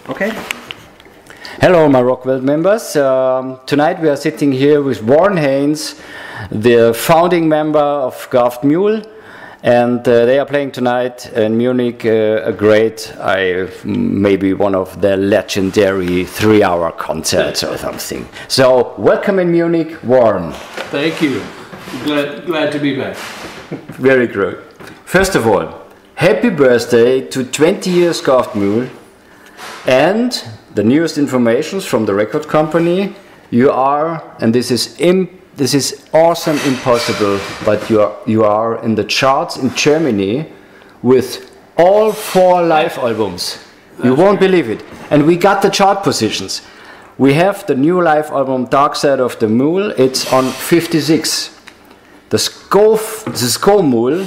Okay. Hello, myRockworld members. Tonight we are sitting here with Warren Haynes, the founding member of Mule, and they are playing tonight in Munich a great, maybe one of the legendary 3-hour concerts or something. So, welcome in Munich, Warren. Thank you. Glad to be back. Very good. First of all, happy birthday to 20 years Mule. And the newest information from the record company, you are, and this is awesome, impossible, but you are in the charts in Germany with all 4 live albums. You won't believe it. And we got the chart positions. We have the new live album Dark Side of the Mule. It's on 56. The Skull Mule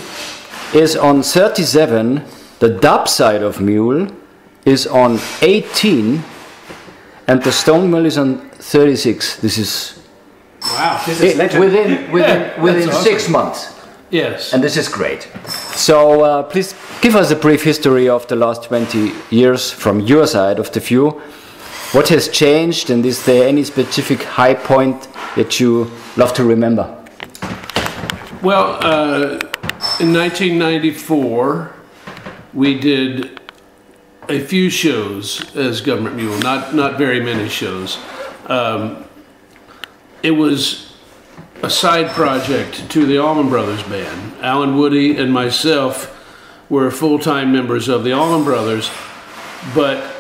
is on 37. The Dub Side of Mule is on 18, and the Stone Mule is on 36. This is wow. This is within awesome. 6 months. Yes, and this is great. So please give us a brief history of the last 20 years from your side of the view. What has changed, and is there any specific high point that you love to remember? Well, in 1994, we did a few shows as Government Mule, not very many shows. It was a side project to the Allman Brothers Band. Alan Woody and myself were full-time members of the Allman Brothers, but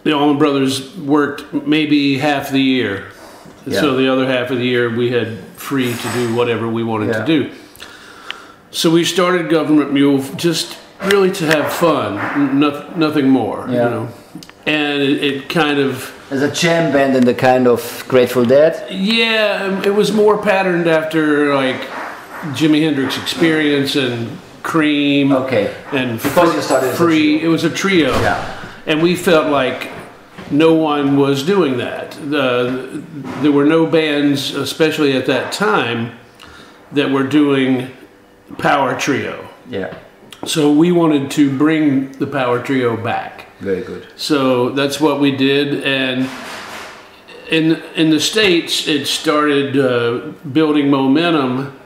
the Allman Brothers worked maybe half the year. Yeah. So the other half of the year we had free to do whatever we wanted to do. So we started Government Mule just really to have fun, nothing more, you know. And it kind of... As a jam band in the kind of Grateful Dead? Yeah, it was more patterned after like Jimi Hendrix Experience and Cream. Okay. And because you started Free. It was a trio. Yeah. And we felt like no one was doing that. There were no bands, especially at that time, that were doing power trio. Yeah. So we wanted to bring the power trio back. Very good. So that's what we did, and in the States it started building momentum,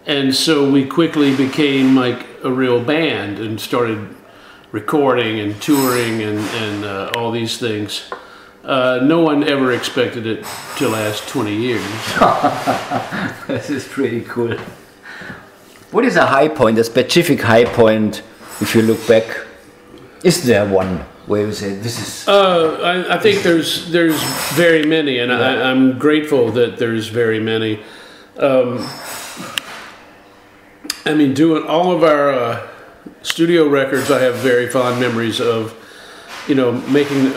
and so we quickly became like a real band and started recording and touring and all these things. No one ever expected it to last 20 years. This is pretty cool. What is a high point, a specific high point, if you look back? Is there one where you say this is... I think there's very many, and I'm grateful that there's very many. I mean, doing all of our studio records, I have very fond memories of, you know, making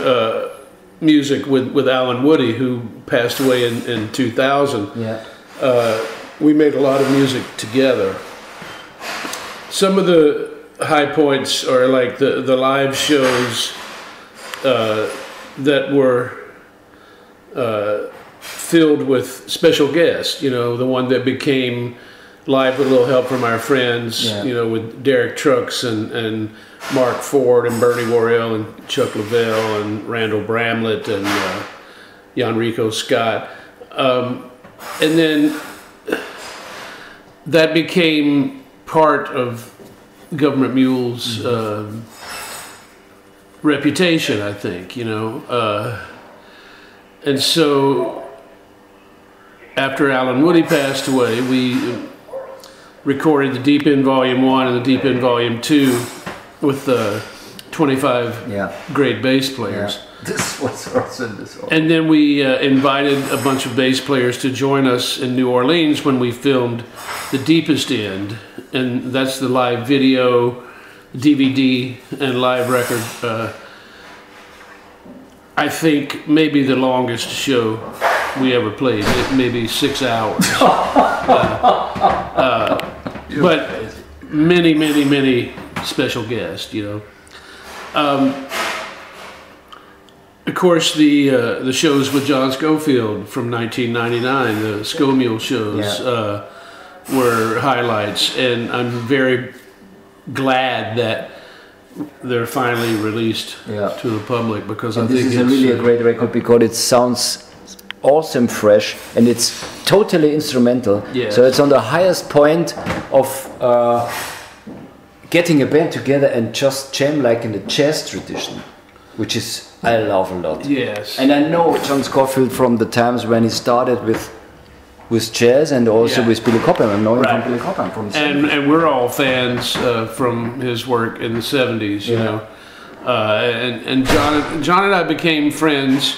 music with Alan Woody, who passed away in 2000. Yeah. We made a lot of music together. Some of the high points are like the live shows that were filled with special guests. You know, the one that became Live with a Little Help from Our Friends, you know, with Derek Trucks and Mark Ford and Bernie Worrell and Chuck Leavell and Randall Bramlett and Jan Rico Scott. And then that became part of Government Mule's reputation, I think, you know. And so after Alan Woody passed away, we recorded the Deep In Volume 1 and the Deep In Volume 2 with 25 great bass players. Yeah. This was awesome. And then we invited a bunch of bass players to join us in New Orleans when we filmed The Deepest End, and that's the live video, DVD, and live record. I think maybe the longest show we ever played, maybe 6 hours. But many special guests, you know. Of course, the shows with John Scofield from 1999, the Skull Mule shows, were highlights, and I'm very glad that they're finally released to the public, because and I think this is really a great record because it sounds awesome, fresh, and it's totally instrumental. Yes. So it's on the highest point of getting a band together and just jam like in the jazz tradition, which is I love a lot. Yes. And I know John Scofield from the times when he started with jazz and also with Billy Cobham. I know him from Billy Cobham from the 70s. And we're all fans from his work in the 70s, you know. And John and I became friends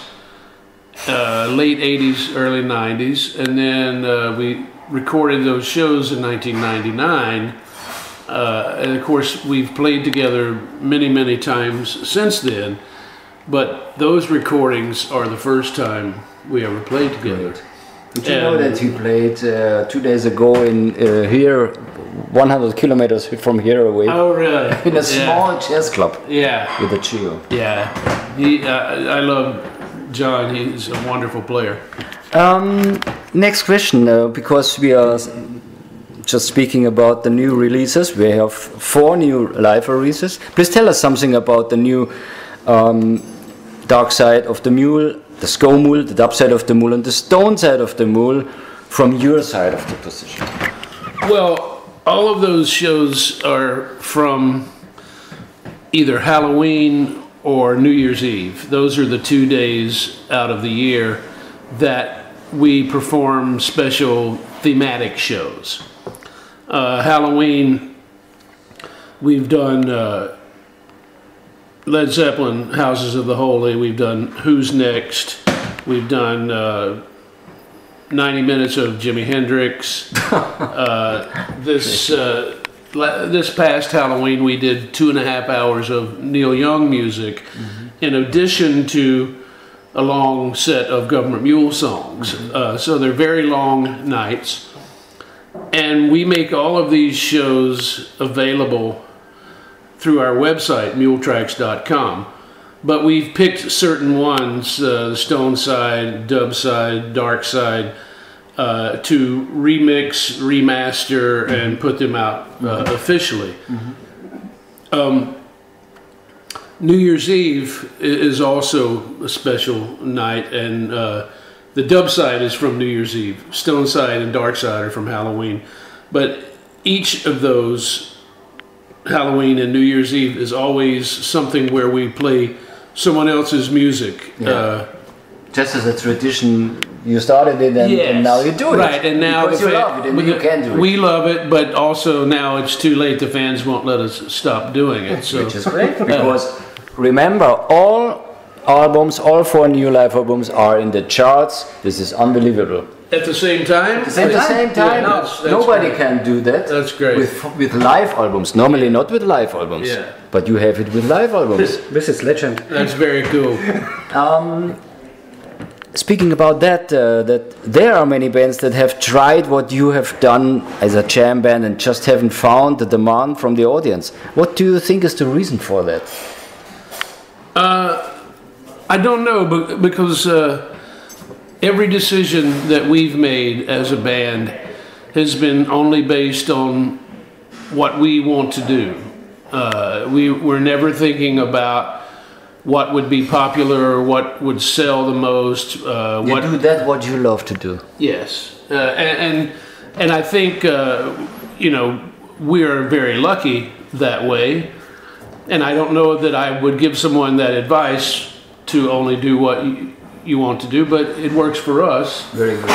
late 80s, early 90s, and then we recorded those shows in 1999. And of course, we've played together many, many times since then. But those recordings are the first time we ever played together. Did you know that he played 2 days ago in here, 100 kilometers from here away? Oh, really? In a small jazz club. Yeah. With a trio. Yeah. I love John. He's a wonderful player. Next question, because we are just speaking about the new releases. We have 4 new live releases. Please tell us something about the new Dark Side of the Mule, the Sko Mule, the Dub Side of the Mule, and the Stone Side of the Mule from your side of the position. Well, all of those shows are from either Halloween or New Year's Eve. Those are the 2 days out of the year that we perform special thematic shows. Halloween, we've done Led Zeppelin, Houses of the Holy. We've done Who's Next. We've done 90 minutes of Jimi Hendrix. This past Halloween, we did 2.5 hours of Neil Young music, in addition to a long set of Government Mule songs. So they're very long nights. And we make all of these shows available through our website, muletracks.com. But we've picked certain ones, the Stone Side, Dub Side, Dark Side, to remix, remaster, and put them out officially. New Year's Eve is also a special night, and the Dub Side is from New Year's Eve. Stone Side and Dark Side are from Halloween. But each of those, Halloween and New Year's Eve, is always something where we play someone else's music. Just as a tradition, you started it and now you do it. Right, and now because you love it and you can do it. We love it, but also now it's too late. The fans won't let us stop doing it. So. Which is great, because remember, all albums, all 4 new live albums are in the charts. This is unbelievable. At the same time? At the same time, yeah, that's nobody great. can do that. That's great. With live albums. Normally not with live albums. Yeah. But you have it with live albums. This is legend. That's very cool. Speaking about that, that there are many bands that have tried what you have done as a jam band and just haven't found the demand from the audience. What do you think is the reason for that? I don't know, because every decision that we've made as a band has been only based on what we want to do. We're never thinking about what would be popular or what would sell the most. You do that what you love to do. Yes, and I think we are very lucky that way. And I don't know that I would give someone that advice to only do what you want to do, but it works for us. Very good.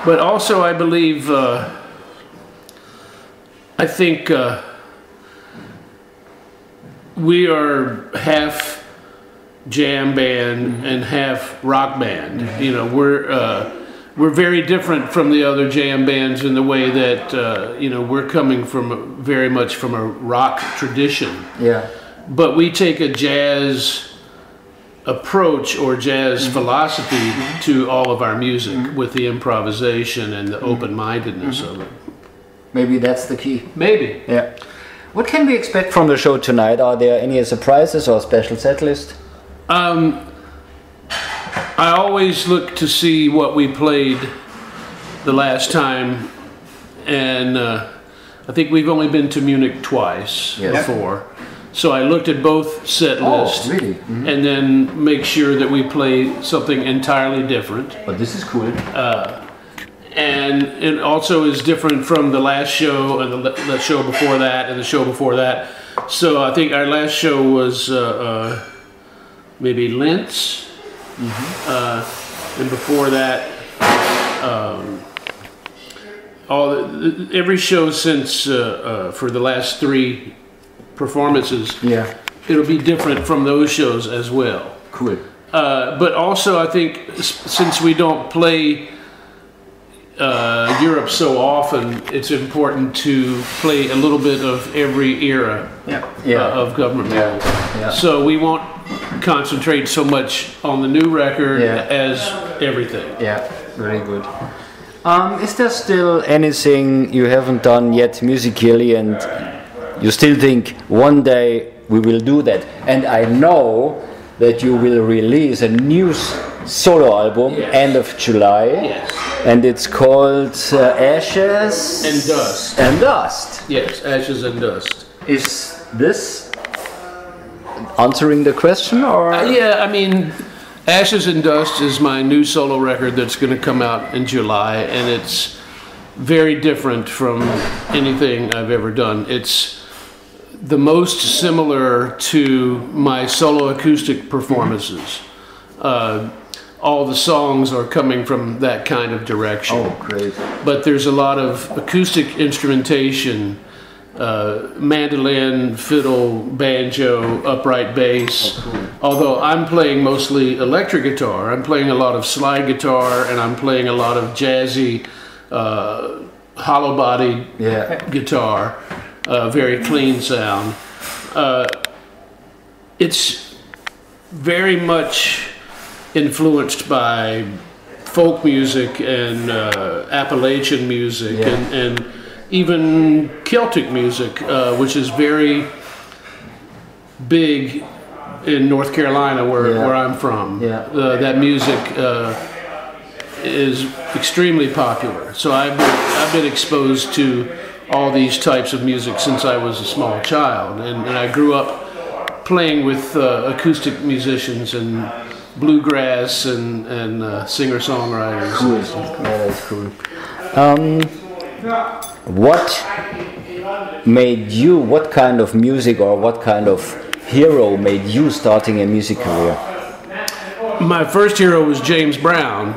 But also, I believe, I think we are half jam band and half rock band. We're very different from the other jam bands in the way that we're coming from very much from a rock tradition. Yeah. But we take a jazz approach or jazz philosophy to all of our music with the improvisation and the open-mindedness of it. Maybe that's the key. Maybe. Yeah. What can we expect from the show tonight? Are there any surprises or special set list? I always look to see what we played the last time, and I think we've only been to Munich twice before. So I looked at both set lists, really? and then make sure that we play something entirely different. But this is cool. And it also is different from the last show and the show before that and the show before that. So I think our last show was maybe Lentz, and before that, every show since for the last 3 performances, it'll be different from those shows as well. Cool. But also, I think since we don't play Europe so often, it's important to play a little bit of every era of government Mule. So we won't concentrate so much on the new record as everything. Yeah, very good. Is there still anything you haven't done yet musically and you still think one day we will do that? And I know that you will release a new solo album end of July, and it's called Ashes and Dust. And Dust. Yes, Ashes and Dust. Is this answering the question, or? Yeah, I mean, Ashes and Dust is my new solo record that's going to come out in July, and it's very different from anything I've ever done. It's the most similar to my solo acoustic performances. All the songs are coming from that kind of direction. Oh, great. But there's a lot of acoustic instrumentation, mandolin, fiddle, banjo, upright bass. Oh, cool. Although I'm playing mostly electric guitar, I'm playing a lot of slide guitar, and I'm playing a lot of jazzy, hollow body guitar, very clean sound. It's very much influenced by folk music and Appalachian music and even Celtic music, which is very big in North Carolina, where I'm from. That music is extremely popular. So I've been exposed to all these types of music since I was a small child, and I grew up playing with acoustic musicians and bluegrass and singer-songwriters. Cool. Yeah, that's cool. What kind of music or what kind of hero made you starting a music career? My first hero was James Brown,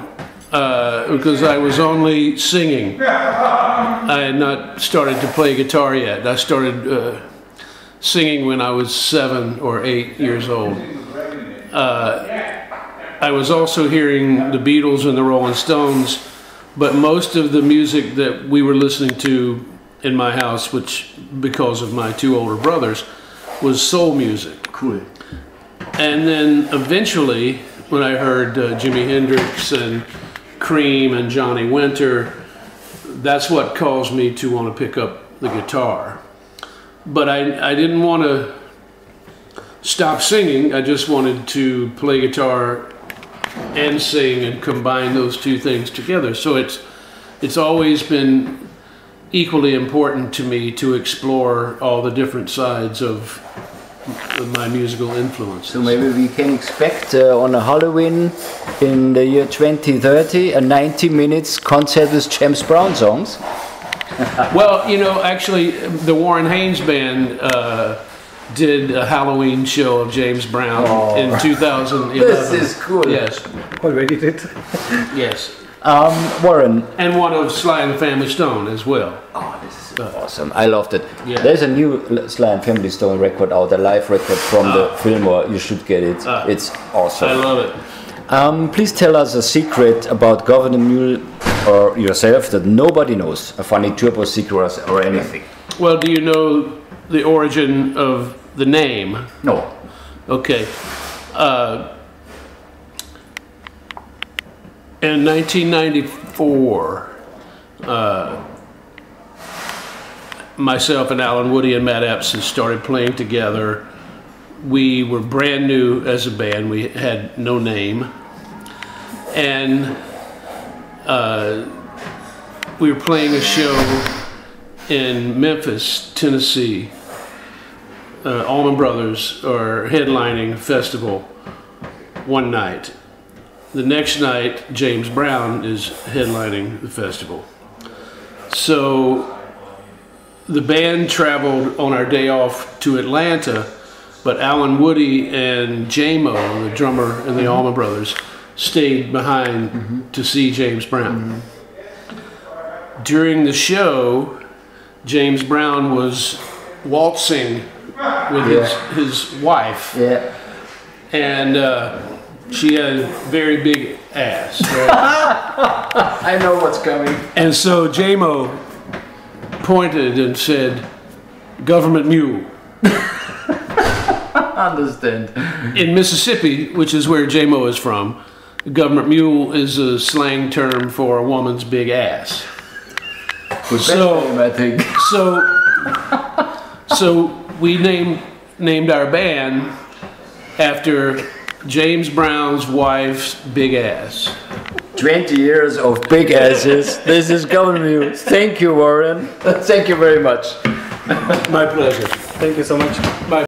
because I was only singing. I had not started to play guitar yet. I started singing when I was 7 or 8 years old. I was also hearing the Beatles and the Rolling Stones, but most of the music that we were listening to in my house, which because of my 2 older brothers, was soul music. Cool. And then eventually, when I heard Jimi Hendrix and Cream and Johnny Winter, that's what caused me to want to pick up the guitar. But I didn't want to stop singing. I just wanted to play guitar and sing and combine those 2 things together. So it's always been equally important to me to explore all the different sides of my musical influences. So maybe we can expect on a Halloween in the year 2030 a 90 minutes concert with James Brown songs. Well, actually the Warren Haynes band did a Halloween show of James Brown in 2011. This is cool. Yes. Already did. Yes. Warren. And one of Sly and the Family Stone as well. Oh, this is awesome. I loved it. Yeah. There's a new Sly and Family Stone record out, a live record from the Fillmore. You should get it. It's awesome. I love it. Please tell us a secret about Governor Mule or yourself that nobody knows. A funny turbo secret or anything. Well, do you know the origin of the name? No. Okay. In 1994, myself and Alan Woody and Matt Epson started playing together. We were brand new as a band. We had no name. And we were playing a show in Memphis, Tennessee. Allman Brothers are headlining a festival one night. The next night, James Brown is headlining the festival. So the band traveled on our day off to Atlanta, but Alan Woody and J-Mo, the drummer in the Allman Brothers, stayed behind to see James Brown. During the show, James Brown was waltzing with his wife, and she had a very big ass. Right? I know what's coming. And so J-Mo pointed and said, "Government Mule." Understand. In Mississippi, which is where J-Mo is from, government mule is a slang term for a woman's big ass. So, I think. So we named our band after James Brown's wife's big ass. 20 years of big asses. This is Government Mule. Thank you, Warren. Thank you very much. My pleasure. Thank you so much. Bye.